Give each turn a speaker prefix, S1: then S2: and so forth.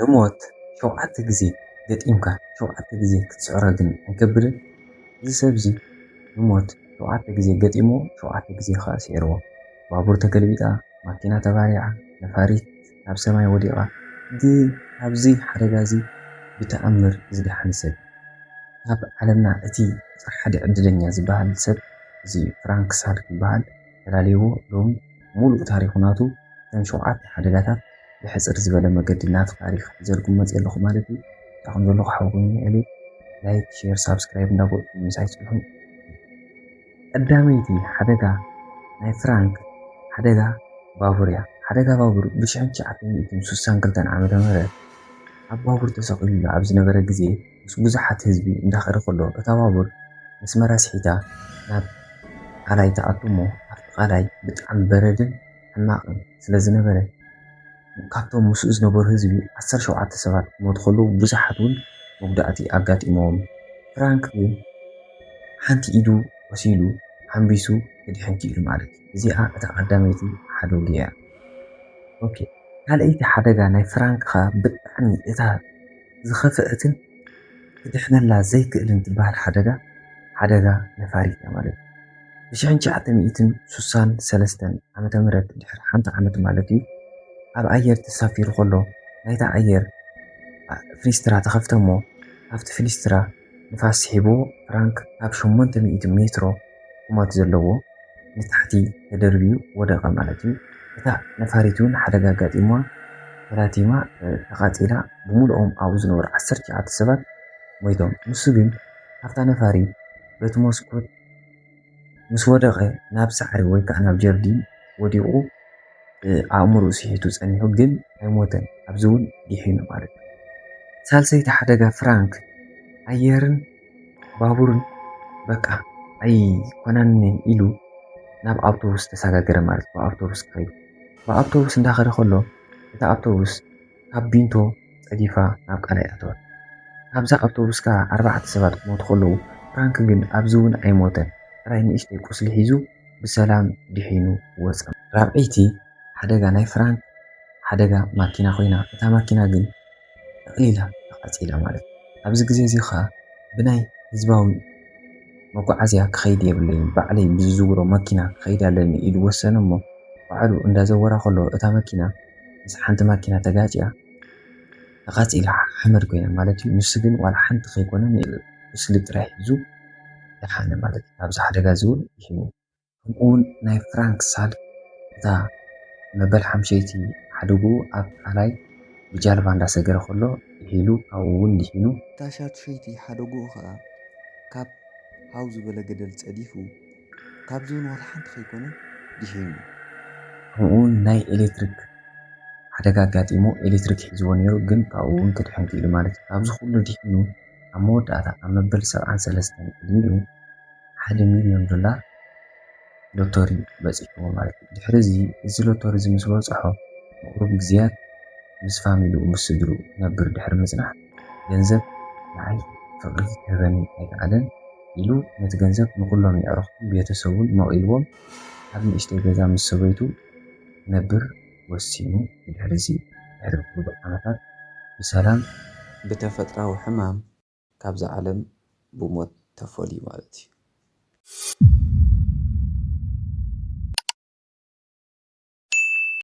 S1: نموت شوعت جزي قد إمكان شوعت جزي كتسعر جن نكبر زي سبزي نموت شوعت جزي قد إمو شوعت جزي خاص يروى بابور تكلبيتا ماكينة تباريعة نفاريت ناب سماي وديعة دي هابزي حرقازي بتأمر زي حنسب هاب علمنا أتي حد عددنيا زبال سب زي فرانك سالك البال تلاليو رومي مولو تاريخوناتو كان شوعات حدقاتات بحسر زبالة مقدمات تاريخ زرقم مزيل لخو مالتي تاقم دولو حوقوني ألي لايك شير سابسكرايب نابو مسايس بلهم قداميتي حدقا ناي فرانك حدقا بابوريا حدقا بابور بشعن شعبين إتم سوسان قلتان عامل مرد عب بابور تساقل عبز نبرا قزي بزحات هزبي انداخر قلو اتا بابور مسمرا سحيتا ناب قالاي تأطمو قالاي بتعم بردن حماقن سلازنا بلد ካብቶም ምስኡ ዝነበሩ ህዝቢ 17 ሰባት መድኸሉ ብዙሓት እውን መጉዳእቲ ኣጋጢሞም ፍራንክ ግን ሓንቲ ኢዱ ወሲሉ ሓንቢሱ ገዲሐንቲ ኢሉ ማለት እዚኣ እታ ቀዳመይቲ ሓደውያ ኦኬ ካልአይቲ ሓደጋ ናይ ፍራንክ ኻ ብጣዕሚ እታ ዝኸፍአትን ክድሕነላ ዘይክእልን ትበሃል ሓደጋ ነፋሪት እያ ማለት ብ1963 ዓመተ ምህረት ድሕሪ ሓንቲ ዓመት ማለት እዩ ኣብ ኣየር ተሳፊሩ ከሎ ናይታ ኣየር ፍሊስትራ ተኸፍተሞ ኣብቲ ፍሊስትራ ንፋስ ስሒቡ ፍራንክ ኣብ 800 ሜትሮ ቁመት ዘለዎ ንታሕቲ ተደርቢዩ ወደቐ ማለት እዩ እታ ነፋሪት እውን ሓደጋ ኣጋጢማ ተላቲማ ተቓፂላ ብምሉኦም ኣብኡ ዝነበሩ 19 ሰባት ሞይቶም ንሱ ግን ኣብታ ነፋሪት በቲ መስኮት ምስ ወደቐ ናብ ሳዕሪ ወይ ከዓ ናብ ጀርዲን ወዲቑ ኣእምሮ ሲሒቱ ጸኒሑ ግን ኣይሞተን ኣብዚ እውን ይሒኑ ማለት እዩ ሳልሰይቲ ሓደጋ ፍራንክ ኣየርን ባቡርን በቃ ኣይኮነንን ኢሉ ናብ ኣውቶቡስ ተሰጋገረ ማለት እዩ ኣውቶቡስ ከይዱ ብኣውቶቡስ እንዳኸደ ከሎ እታ ኣውቶቡስ ካብ ቢንቶ ፀዲፋ ናብ ቃላይ ኣተወት ካብዛ ኣውቶቡስ ከዓ 4 ሰባት ክሞቱ ከለዉ ፍራንክ ግን ኣብዚ እውን ኣይሞተን ጥራይ ንእሽተይ ቁስሊ ሒዙ ብሰላም ድሒኑ ወፀ ራብዐይቲ ሓደጋ ናይ ፍራንክ ሓደጋ ማኪና ኮይና እታ ማኪና ግን ተቕሊላ ተቓፂላ ማለት ኣብዚ ግዜ እዚ ኸ ብናይ ህዝባዊ መጓዓዝያ ክኸይድ የብለይን ባዕለይ ብዝዝውሮ መኪና ክኸይድ ኣለኒ ኢሉ ወሰነ እሞ ባዕሉ እንዳዘወራ ከሎ እታ መኪና ምስ ሓንቲ ማኪና ተጋጭያ ተቓፂላ ሓመድ ኮይና ማለት እዩ ንሱ ግን ዋላ ሓንቲ ከይኮነን ቁስሊ ጥራይ ሒዙ ደሓነ ማለት እዩ ኣብዚ ሓደጋ ዝውን ይሒኑ ከምኡውን ናይ ፍራንክ ሳል እታ መበል ሓምሸይቲ ሓደጉ ኣብ ቃላይ ብጃልባ እንዳሰገረ ከሎ ይሒሉ ኣብኡ እውን ድሒኑ እታ ሻድሸይቲ ሓደጉ ከዓ ካብ ሃው ዝበለ ገደል ፀዲፉ ካብዚ እውን ዋላ ሓንቲ ከይኮነን ድሒኑ ከምኡውን ናይ ኤሌክትሪክ ሓደጋ ኣጋጢሙ ኤሌክትሪክ ሒዝዎ ነይሩ ግን ካብኡ እውን ክድሕን ክኢሉ ማለት እዩ ኣብዚ ኩሉ ድሒኑ ኣብ መወዳእታ ኣብ መበል 73 ዕድሚኡ $1,000,000 ሎተሪ በፂሕዎ ማለት እዩ ድሕሪ እዚ ሎተሪ እዚ ምስ በፅሖ ንቁሩብ ግዝያት ምስ ፋሚሊኡ ምስ ስድርኡ ነብር ድሕሪ ምፅናሕ ገንዘብ ንዓይ ፍቅሪ ክህበኒ ኣይከኣለን ኢሉ ነቲ ገንዘብ ንኩሎም የዕረኽቱ ቤተሰቡን መቂልዎም ኣብ ንእሽተይ ገዛ ምስ ሰበይቱ ነብር ወሲኑ ድሕሪ ቁሩብ ዓመታት ብሰላም ብተፈጥራዊ ሕማም ካብዚ ዓለም ብሞት ተፈልዩ ማለት እዩ